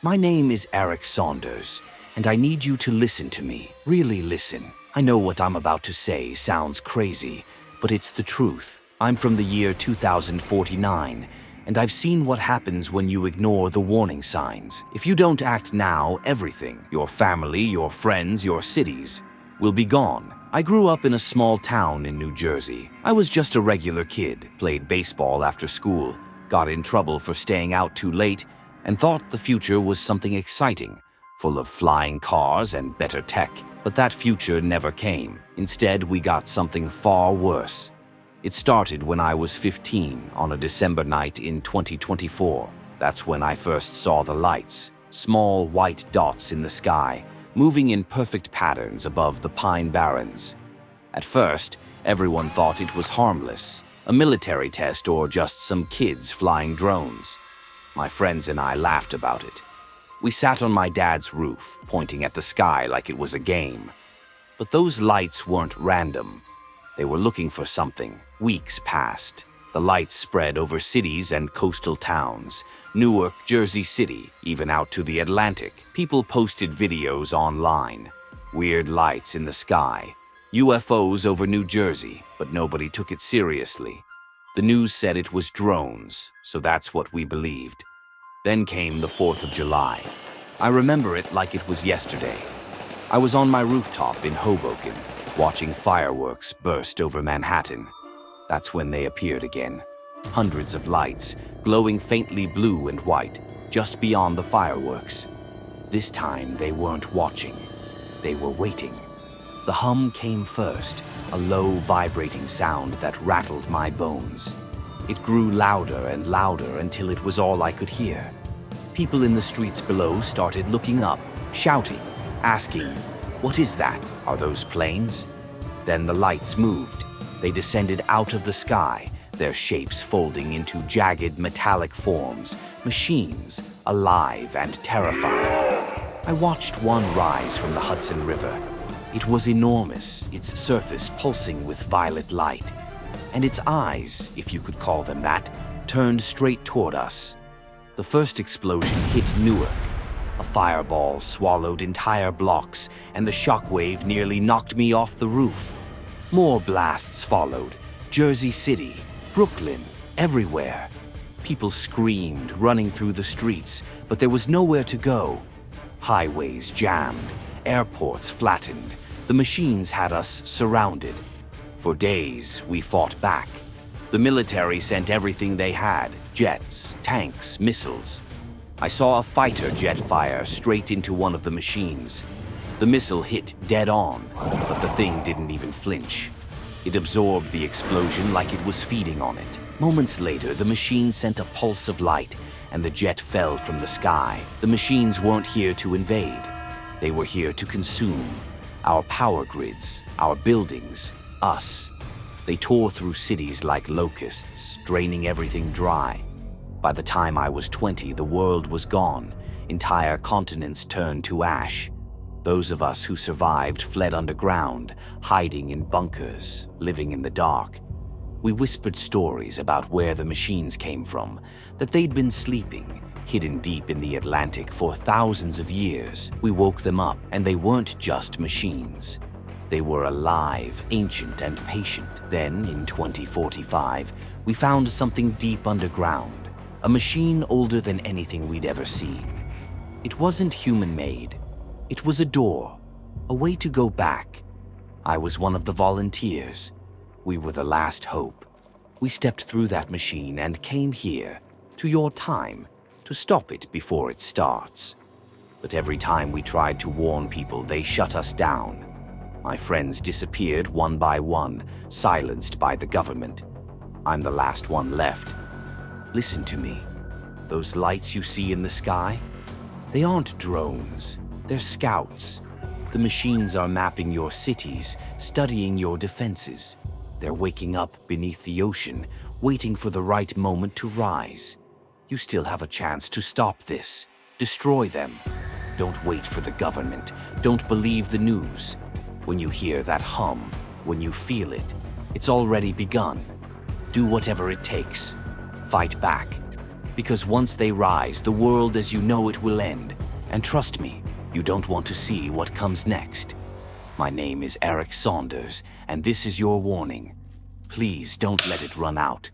My name is Eric Saunders, and I need you to listen to me. Really listen. I know what I'm about to say sounds crazy, but it's the truth. I'm from the year 2049, and I've seen what happens when you ignore the warning signs. If you don't act now, everything, your family, your friends, your cities, will be gone. I grew up in a small town in New Jersey. I was just a regular kid, played baseball after school, got in trouble for staying out too late, and thought the future was something exciting, full of flying cars and better tech. But that future never came. Instead, we got something far worse. It started when I was 15 on a December night in 2024. That's when I first saw the lights, small white dots in the sky, moving in perfect patterns above the Pine Barrens. At first, everyone thought it was harmless, a military test or just some kids flying drones. My friends and I laughed about it. We sat on my dad's roof, pointing at the sky like it was a game. But those lights weren't random. They were looking for something. Weeks passed. The lights spread over cities and coastal towns, Newark, Jersey City, even out to the Atlantic. People posted videos online. Weird lights in the sky, UFOs over New Jersey, but nobody took it seriously. The news said it was drones, so that's what we believed. Then came the 4th of July. I remember it like it was yesterday. I was on my rooftop in Hoboken, watching fireworks burst over Manhattan. That's when they appeared again. Hundreds of lights, glowing faintly blue and white, just beyond the fireworks. This time they weren't watching. They were waiting. The hum came first, a low, vibrating sound that rattled my bones. It grew louder and louder until it was all I could hear. People in the streets below started looking up, shouting, asking, "What is that? Are those planes?" Then the lights moved. They descended out of the sky, their shapes folding into jagged metallic forms, machines, alive and terrifying. I watched one rise from the Hudson River. It was enormous, its surface pulsing with violet light, and its eyes, if you could call them that, turned straight toward us. The first explosion hit Newark. A fireball swallowed entire blocks, and the shockwave nearly knocked me off the roof. More blasts followed. Jersey City, Brooklyn, everywhere. People screamed, running through the streets, but there was nowhere to go. Highways jammed, airports flattened. The machines had us surrounded. For days, we fought back. The military sent everything they had, jets, tanks, missiles. I saw a fighter jet fire straight into one of the machines. The missile hit dead on, but the thing didn't even flinch. It absorbed the explosion like it was feeding on it. Moments later, the machine sent a pulse of light, and the jet fell from the sky. The machines weren't here to invade. They were here to consume. Our power grids, our buildings, us. They tore through cities like locusts, draining everything dry. By the time I was 20, the world was gone. Entire continents turned to ash. Those of us who survived fled underground, hiding in bunkers, living in the dark. We whispered stories about where the machines came from, that they'd been sleeping, hidden deep in the Atlantic for thousands of years. We woke them up, and they weren't just machines. They were alive, ancient, and patient. Then, in 2045, we found something deep underground, a machine older than anything we'd ever seen. It wasn't human-made. It was a door, a way to go back. I was one of the volunteers. We were the last hope. We stepped through that machine and came here, to your time, to stop it before it starts. But every time we tried to warn people, they shut us down. My friends disappeared one by one, silenced by the government. I'm the last one left. Listen to me. Those lights you see in the sky? They aren't drones. They're scouts. The machines are mapping your cities, studying your defenses. They're waking up beneath the ocean, waiting for the right moment to rise. You still have a chance to stop this. Destroy them. Don't wait for the government. Don't believe the news. When you hear that hum, when you feel it, it's already begun. Do whatever it takes. Fight back. Because once they rise, the world as you know it will end. And trust me, you don't want to see what comes next. My name is Eric Saunders, and this is your warning. Please don't let it run out.